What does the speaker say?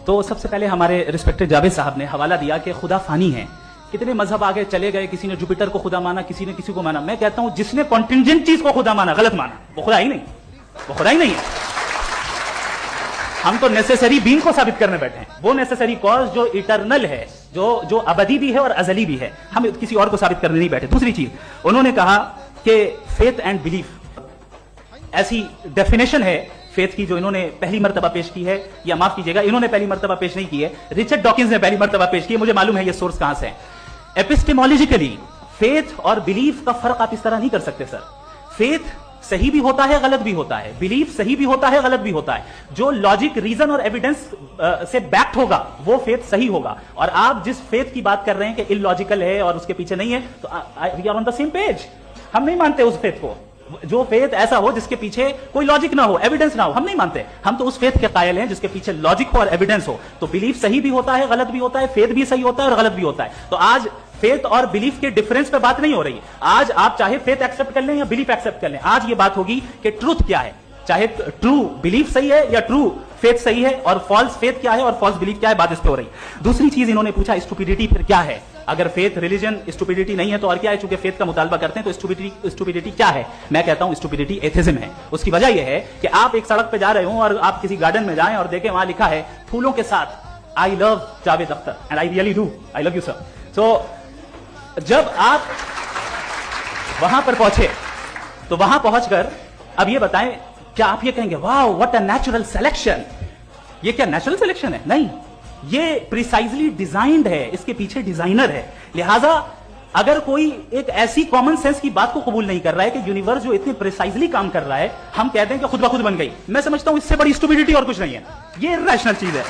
تو سب سے پہلے ہمارے ریسپیکٹڈ جاوید صاحب نے حوالہ دیا کہ خدا فانی ہے. کتنے مذہب آگے چلے گئے, کسی نے جوپیٹر کو خدا مانا, کسی نے کسی کو مانا. میں کہتا ہوں جس نے کانٹینجنٹ چیز کو خدا مانا غلط مانا, وہ خدا ہی نہیں, وہ خدا ہی نہیں ہے. ہم تو نیسیسری بینگ کو ثابت کرنے بیٹھے ہیں, وہ نیسیسری کاز جو ایٹرنل ہے, جو ابدی بھی ہے اور ازلی بھی ہے. ہم کسی اور کو ثابت کرنے نہیں بیٹھے. دوسری چیز انہوں نے کہا کہ فیتھ اینڈ بلیف ایسی ڈیفینیشن ہے فیتھ کی جو انہوں نے پہلی مرتبہ پیش کی ہے, یا معاف کیجیے گا انہوں نے پہلی مرتبہ پیش نہیں کی ہے, رچرڈ ڈاکنز نے پہلی مرتبہ پیش کی ہے. مجھے معلوم ہے یہ سورس کہاں سے ہے. ایپسٹیمولوجیکلی فیتھ اور بلیف کا فرق آپ اس طرح نہیں کر سکتے سر. فیتھ صحیح بھی ہوتا ہے, غلط بھی ہوتا ہے. بلیف صحیح بھی ہوتا ہے, غلط بھی ہوتا ہے. جو لاجک, ریزن اور ایویڈنس سے بیکڈ ہوگا وہ فیتھ صحیح ہوگا. اور آپ جس فیتھ کی بات کر رہے ہیں کہ ان لاجیکل ہے اور اس کے پیچھے نہیں ہے, تو we are on the same page. ہم نہیں مانتے اس فیتھ کو. جو فیتھ ایسا ہو جس کے پیچھے کوئی لاجک نہ ہو, ایویڈنس نہ ہو, ہم نہیں مانتے. ہم تو اس فیتھ کے قائل ہیں جس کے پیچھے لاجک ہو اور ایویڈنس ہو. تو بلیف صحیح بھی ہوتا ہے, غلط بھی ہوتا ہے. فیتھ بھی صحیح ہوتا ہے اور غلط بھی ہوتا ہے. تو آج فیتھ اور بلیف کے ڈفرنس پہ بات نہیں ہو رہی. آج آپ چاہے فیتھ ایکسپٹ کر لیں یا بلیف ایکسپٹ کر لیں, آج یہ بات ہوگی کہ ٹروتھ کیا ہے. چاہے ٹرو بلیف صحیح ہے یا ٹرو فیتھ صحیح ہے, اور فالس فیتھ کیا ہے اور فالس بلیف کیا ہے, بات اس پہ ہو رہی. دوسری چیز انہوں نے پوچھا اسٹوپیڈیٹی پھر کیا ہے. اگر فیتھ ریلیجن اسٹوپیڈیٹی نہیں ہے تو اور کیا ہے. چونکہ فیتھ کا مطالبہ کرتے ہیں تو اسٹوپیڈیٹی کیا ہے. میں کہتا ہوں اسٹوپیڈیٹی ایتھزم ہے. اس کی وجہ یہ ہے کہ آپ ایک سڑک پہ جا رہے ہوں اور آپ کسی گارڈن میں جائیں اور دیکھیں وہاں لکھا ہے پھولوں کے ساتھ I love Javed Akhtar, and I really do, I love you sir. So جب آپ وہاں پر پہنچے تو وہاں پہنچ کر اب یہ بتائیں, کیا آپ یہ کہیں گے واو واٹ اے نیچرل سلیکشن. یہ کیا نیچرل سلیکشن ہے؟ نہیں, یہ پریسائزلی ڈیزائنڈ ہے, اس کے پیچھے ڈیزائنر ہے. لہذا اگر کوئی ایک ایسی کامن سینس کی بات کو قبول نہیں کر رہا ہے کہ یونیورس جو اتنی پریسائزلی کام کر رہا ہے, ہم کہتے ہیں کہ خود بخود بن گئی, میں سمجھتا ہوں اس سے بڑی اسٹوپیڈیٹی اور کچھ نہیں ہے. یہ ریشنل چیز ہے.